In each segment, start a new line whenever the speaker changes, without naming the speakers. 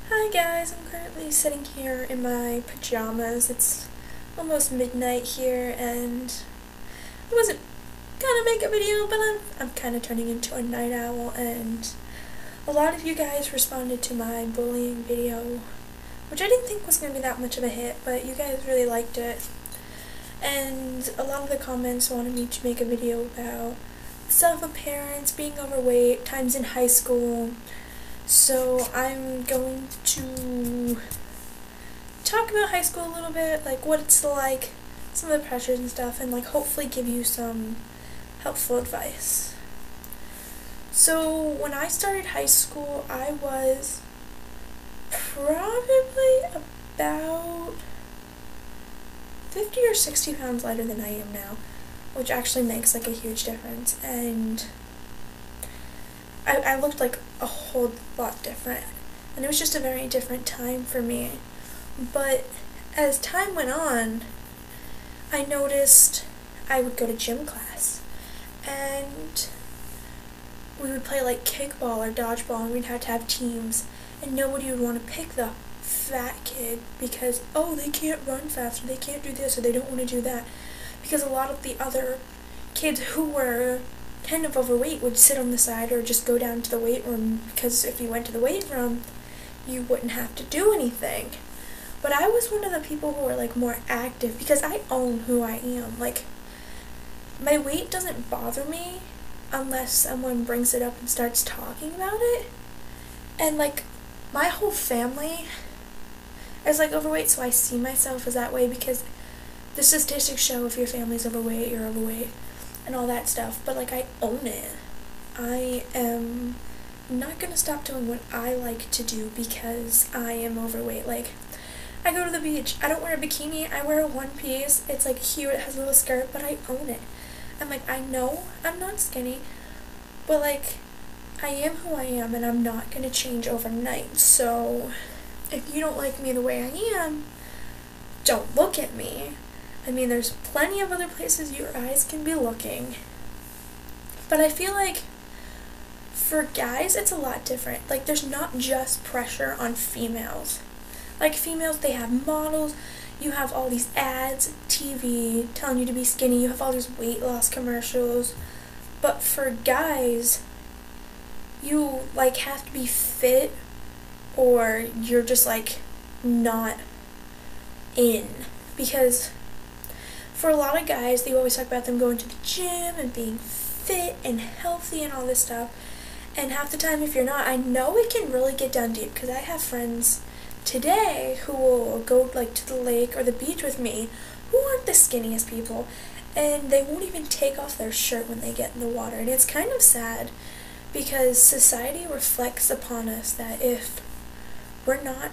Hi guys, I'm currently sitting here in my pajamas. It's almost midnight here and I wasn't gonna make a video, but I'm kind of turning into a night owl, and a lot of you guys responded to my bullying video, which I didn't think was gonna be that much of a hit, but you guys really liked it. And a lot of the comments wanted me to make a video about self-appearance, being overweight, times in high school. So I'm going to talk about high school a little bit, like what it's like, some of the pressures and stuff, and like hopefully give you some helpful advice. So when I started high school, I was probably about 50 or 60 pounds lighter than I am now, which actually makes like a huge difference, and I looked like a whole lot different, and it was just a very different time for me. But as time went on, I noticed I would go to gym class, and we would play like kickball or dodgeball, and we'd have to have teams, and nobody would want to pick the fat kid because, oh, they can't run fast, or they can't do this, or they don't want to do that, because a lot of the other kids who were kind of overweight would sit on the side or just go down to the weight room, because if you went to the weight room, you wouldn't have to do anything. But I was one of the people who were like more active, because I own who I am. Like, my weight doesn't bother me unless someone brings it up and starts talking about it. And like, my whole family is like overweight, so I see myself as that way, because the statistics show if your family's overweight, you're overweight, and all that stuff. But like, I own it. I am not gonna stop doing what I like to do because I am overweight. Like, I go to the beach, I don't wear a bikini, I wear a one piece. It's like cute, it has a little skirt, but I own it. I'm like, I know I'm not skinny, but like, I am who I am, and I'm not gonna change overnight. So if you don't like me the way I am, don't look at me. I mean, there's plenty of other places your eyes can be looking. But I feel like for guys, it's a lot different. Like, there's not just pressure on females. Like, females, they have models, you have all these ads, TV, telling you to be skinny, you have all these weight loss commercials. But for guys, you, like, have to be fit, or you're just, like, not in. Because for a lot of guys, they always talk about them going to the gym and being fit and healthy and all this stuff. And half the time, if you're not, I know it can really get down deep, because I have friends today who will go like to the lake or the beach with me who aren't the skinniest people, and they won't even take off their shirt when they get in the water. And it's kind of sad, because society reflects upon us that if we're not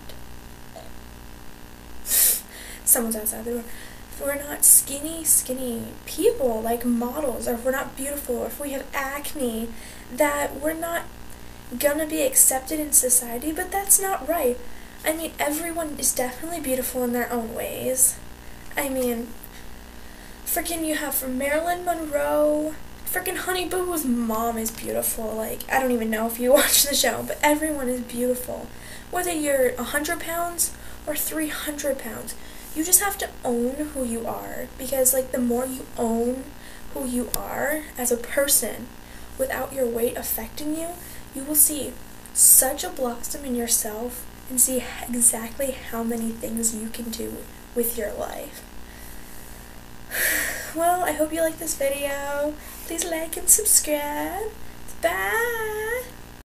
someone's outside the door. If we're not skinny people, like models, or if we're not beautiful, or if we have acne, that we're not gonna be accepted in society. But that's not right. I mean, everyone is definitely beautiful in their own ways. I mean, freaking you have from Marilyn Monroe, freaking Honey Boo Boo's mom is beautiful. Like, I don't even know if you watch the show, but everyone is beautiful. Whether you're 100 pounds or 300 pounds, you just have to own who you are, because like, the more you own who you are as a person without your weight affecting you, you will see such a blossom in yourself and see exactly how many things you can do with your life. Well, I hope you like this video. Please like and subscribe. Bye!